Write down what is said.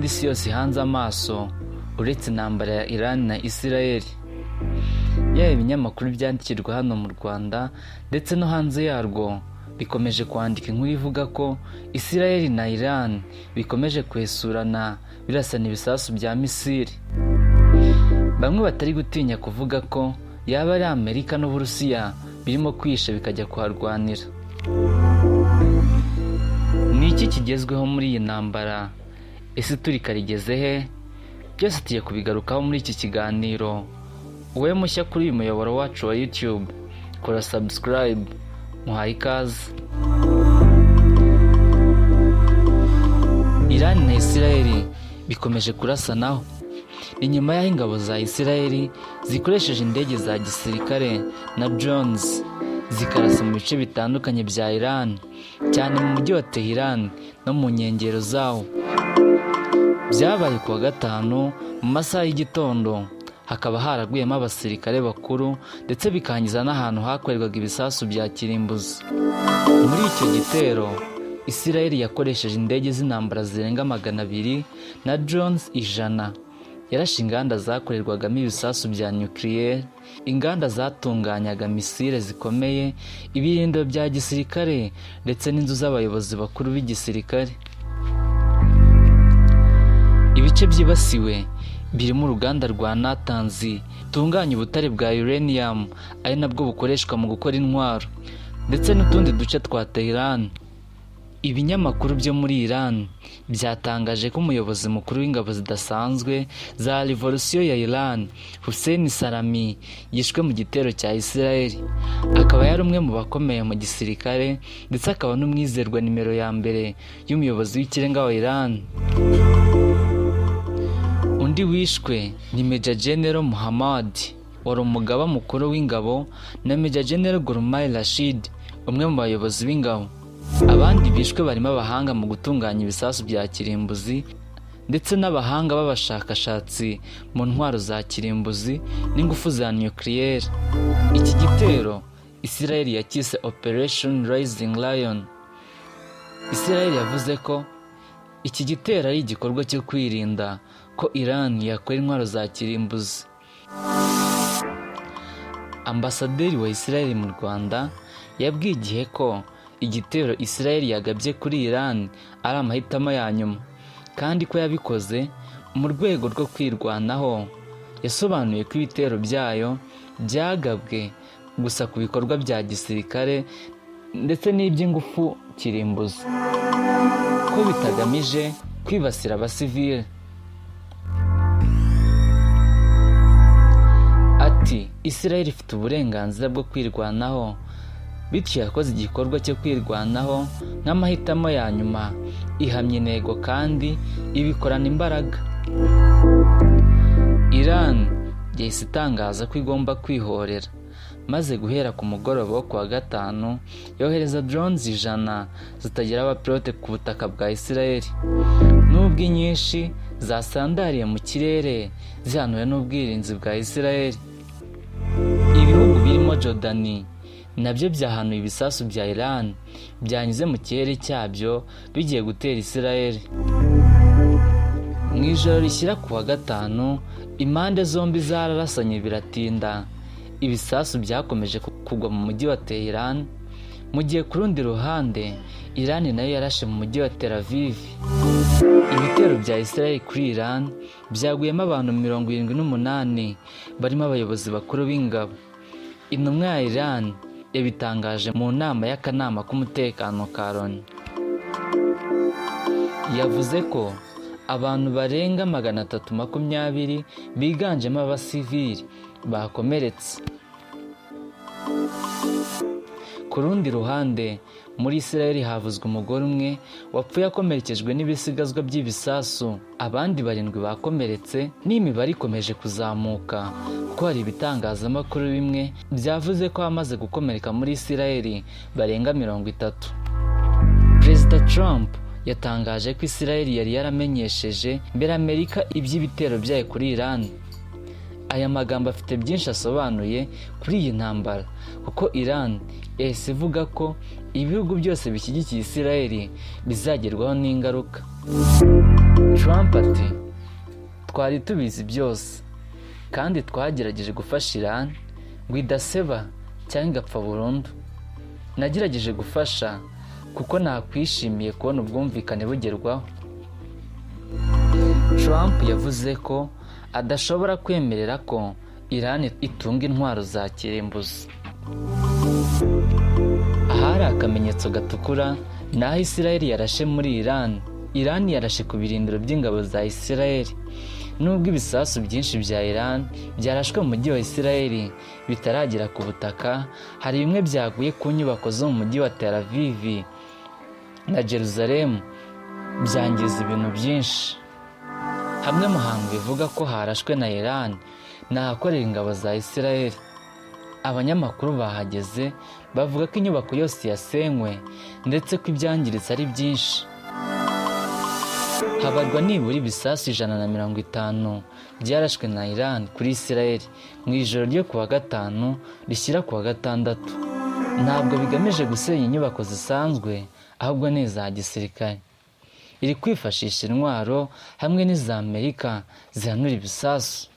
n'ubundi isi yose ihanze amaso uretse intambara ya Iran na Israel. Yaba ibinyamakuru byandikirwa hano mu Rwanda ndetse no hanze yarwo bikomeje kwandika inkuru ivuga ko Israel na Iran bikomeje kwesurana birasana ibisasu bya misiri. Bamwe batari gutinya kuvuga ko yaba ari Amerika n'Uburusiya birimo kwisha bikajya kuharwanira. Ni iki kigezweho muri iyi ntambara? Ese iturika rigeze he? Byose tugiye kubigarukaho muri iki kiganiro. Wowe mushya kuri uyu muyoboro wacu wa YouTube, kora subscribe, muhaye ikaze. Iran na Israel bikomeje kurasanaho. Inyuma y'aho ingabo za Israel zikoresheje indege za gisirikare na drones zikarasa mu bice bitandukanye bya Iran, cyane mu mujyi wa Tehran no mu nkengero zawo. Byabaye kuwa gatanu mu masaha y'igitondo, hakaba haraguyemo abasirikare bakuru ndetse bikangiza n'ahantu hakorerwaga ibisasu bya kirimbuzi. Muri icyo gitero Israel yakoresheje indege z'intambara zirenga 200 na drones 100. Yarashe inganda zakorerwagamo ibisasu bya nucleaire, inganda zatunganyaga misile zikomeye, ibirindiro bya gisirikare ndetse n'inzu z'abayobozi bakuru b'igisirikare. Ibice byibasiwe birimo uruganda rwa Natanz rutunganya ubutare bwa uranium ari nabwo bukoreshwa mu gukora intwaro, ndetse n'utundi duce twa Tehran. Ibinyamakuru byo muri Iran byatangaje ko umuyobozi mukuru w'ingabo zidasanzwe za revolution ya Iran, Hussein Salami, yishwe mu gitero cya Israel. Akaba yari umwe mu bakomeye mu gisirikare ndetse akaba n'umwizerwa nimero ya mbere y'umuyobozi w'ikirenga wa Iran. Undi wishwe ni Major General Muhammad, wari umugaba mukuru w'ingabo, na Major General Gurmai Rashid, umwe mu bayobozi b'ingabo. Abandi bishwe barimo abahanga mu gutunganya ibisasu bya kirimbuzi ndetse n'abahanga b'abashakashatsi mu ntwaro za kirimbuzi n'ingufu za nucleaire. Iki gitero Israel yakise Operation Rising Lion. Israel yavuze ko iki gitero ari igikorwa cyo kwirinda ko Iran yakora intwaro za kirimbuzi. Ambasaderi wa Israel mu Rwanda yabwiye igihe ko igitero Israel yagabye kuri Iran ari amahitamo ya nyuma, kandi ko yabikoze mu rwego rwo kwirwanaho. Yasobanuye ko ibitero byayo byagabwe gusa ku bikorwa bya gisirikare ndetse n'iby'ingufu kirimbuzi, ko bitagamije kwibasira abasivile. Ati Israel ifite uburenganzira bwo kwirwanaho, bityo yakoze igikorwa cyo kwirwanaho nk'amahitamo ya nyuma, ihamye intego kandi ibikorana imbaraga. Iran yahise itangaza ko igomba kwihorera, maze guhera ku mugoroba wo kuwa gatanu yohereza drones 100 zitagira abapilote ku butaka bwa Israel. Nubwo inyinshi zasandariye mu kirere zihanuwe n'ubwirinzi bwa Israel. Ibihugu birimo Jordani nabyo byahanuye ibisasu bya Iran byanyuze mu kirere cyabyo bigiye gutera Israel. Mu ijoro rishyira kuwa gatanu impande zombi zararasanye biratinda. Ibisasu byakomeje kugwa mu mujyi wa Tehran, mu gihe ku rundi ruhande Iran nayo yarashe mu mujyi wa Tel Aviv. Ibitero bya Israel kuri Iran byaguyemo abantu 78 barimo abayobozi bakuru b'ingabo. Intumwa ya Iran yabitangaje mu nama y'akanama k'umutekano ka Loni. Yavuze ko abantu barenga 320 biganjemo abasivili bakomeretse. Ku rundi ruhande muri Israel havuzwe umugore umwe wapfuye akomerekejwe n'ibisigazwa by'ibisasu. Abandi 7 bakomeretse, n'imibare ikomeje kuzamuka kuko hari ibitangazamakuru bimwe byavuze ko hamaze gukomereka muri Israel barenga 30. Perezida Trump yatangaje ko Israel yari yaramenyesheje mbere Amerika iby'ibitero byayo kuri Iran. Aya magambo afite byinshi asobanuye kuri iyi ntambara, kuko Iran yahise ivuga ko ibihugu byose bishyigikiye Israel bizagerwaho n'ingaruka. Trump ati twari tubizi byose kandi twagerageje gufasha Iran ngo idaseba cyangwa igapfa burundu. Nagerageje gufasha kuko nakwishimiye kubona ubwumvikane bugerwaho. Trump yavuze ko adashobora kwemerera ko Iran itunga intwaro za kirimbuzi. Ahari akamenyetso gatukura naho Isirayeli yarashe muri Iran. Iran yarashe ku birindiro by'ingabo za Isirayeli. Nubwo ibisasu byinshi bya Iran byarashwe mu mujyi wa Isirayeli bitaragera ku butaka, hari bimwe byaguye ku nyubako zo mu mujyi wa Tel Aviv na Jerusalem byangiza ibintu byinshi. Hamwe mu hantu bivuga ko harashwe na Iran ni ahakorera ingabo za Isirayeli. Abanyamakuru bahageze bavuga ko inyubako yose yasenywe ndetse ko ibyangiritse ari byinshi. Habarwa nibura ibisasu 150 byarashwe na Iran kuri Isirayeli mu ijoro ryo kuwa gatanu rishyira kuwa gatandatu. Ntabwo bigamije gusenya inyubako zisanzwe, ahubwo ni iza gisirikare. Iri kwifashisha intwaro hamwe n'iza Amerika zihanura ibisasu.